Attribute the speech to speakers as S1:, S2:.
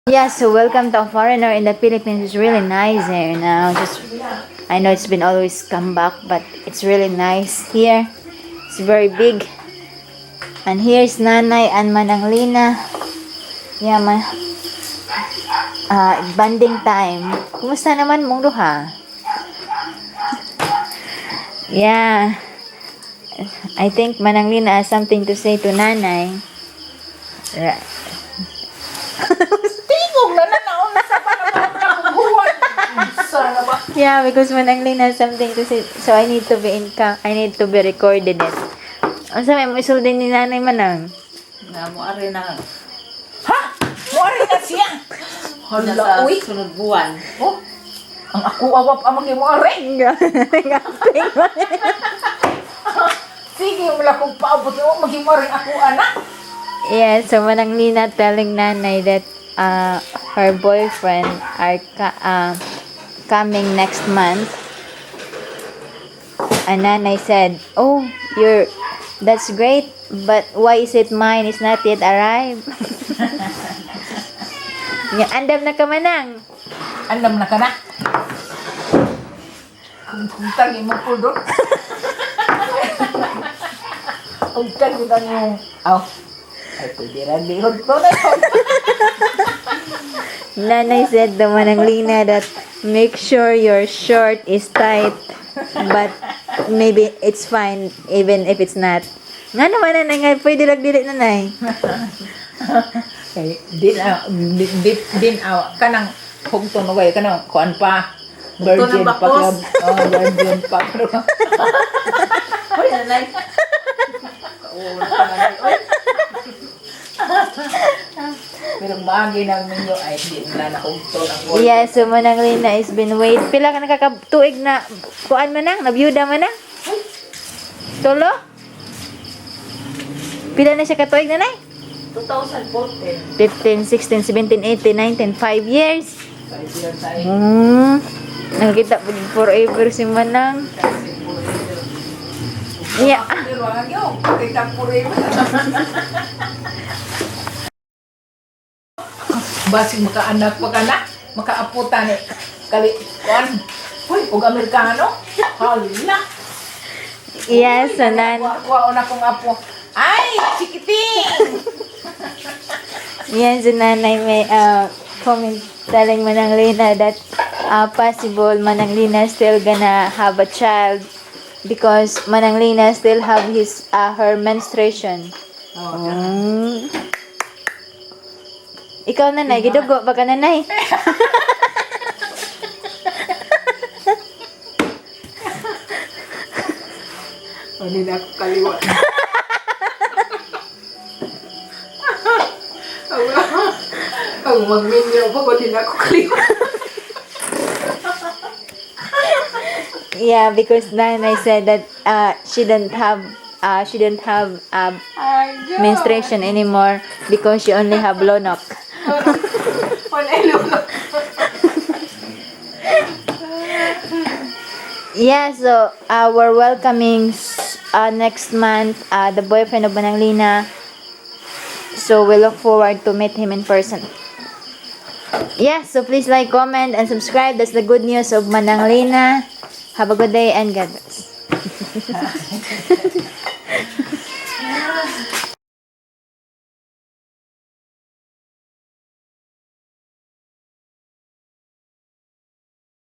S1: Yeah, so welcome to a foreigner in the Philippines. It's really nice here now. I know it's been always come back, but it's really nice here. It's very big. And here's Nanay and Mananglina. Yeah, banding time. Kumusta naman mong duha? Yeah. I think Mananglina has something to say to Nanay.
S2: Tingog na naon sa panabuhat. Sana ba?
S1: Yeah, because Mananglina has something to say. So I need to be recorded it. Ang sa may isuldin ni Nanay Manang.
S2: Na mo ari na. Ha? Mo ari na siya. Hala, uy.
S3: Sunod buwan.
S2: Oh. Ang ako awap amang mo ari. Sige, wala kong paabot mo maging ako anak.
S1: Yeah, so Mananglina telling Nanay that her boyfriend are coming next month. And Nanay said, "Oh, that's great, but why is it mine is not yet arrived?" Andam na ka Manang.
S2: Andam na ka na. Kung tangi mo po doon. Kung tangi na yung... Oh. Ay, pwede rin lihod ko na yun.
S1: Nanay said to Mananglina that make sure your shirt is tight, but maybe it's fine even if it's not. Nga naman Nanay, nga pwede lang dili Nanay.
S2: Okay, din kanang hugton away kanang kuan pa. Virgin pa club. Oh, virgin pa.
S3: Hoy, nanay. Kauuna ka nanay. Oy.
S2: Pero bagay ng ninyo ay hindi na nahugton ang kuan.
S1: Yeah, so Mananglina is been wait. Pila ka nakakatuig na kuan Manang? Nabiyuda Manang? Tulo? Pila na siya katuig Nanay?
S3: 2014.
S1: 15, 16, 17, 18, 19, 5 years.
S2: 5 years ay.
S1: Nakita po din forever si Manang. Yeah.
S2: Pero ang yo, kita po rin. Basig makaanak pa ka na, makaaputan eh. Kali, kuan. Hoy, ug Amerikano. Hala.
S1: Yes, so nan.
S2: Kuha na kong apo. Ay, chikiting.
S1: Yan, so Nanay may comment telling Mananglina that possible Mananglina still gonna have a child because Mananglina still have her menstruation. Ikaw Nanay, gidugo ba ka Nanay?
S2: Ano na ako kaliwa. Ang magminyo pa ko din ako kaliwa.
S1: Yeah, because Nanay said that she didn't have menstruation anymore because she only have lonok. Yeah, so we're welcoming next month the boyfriend of Mananglina. So we look forward to meet him in person. Yeah, so please like, comment, and subscribe. That's the good news of Mananglina. Have a good day and God bless.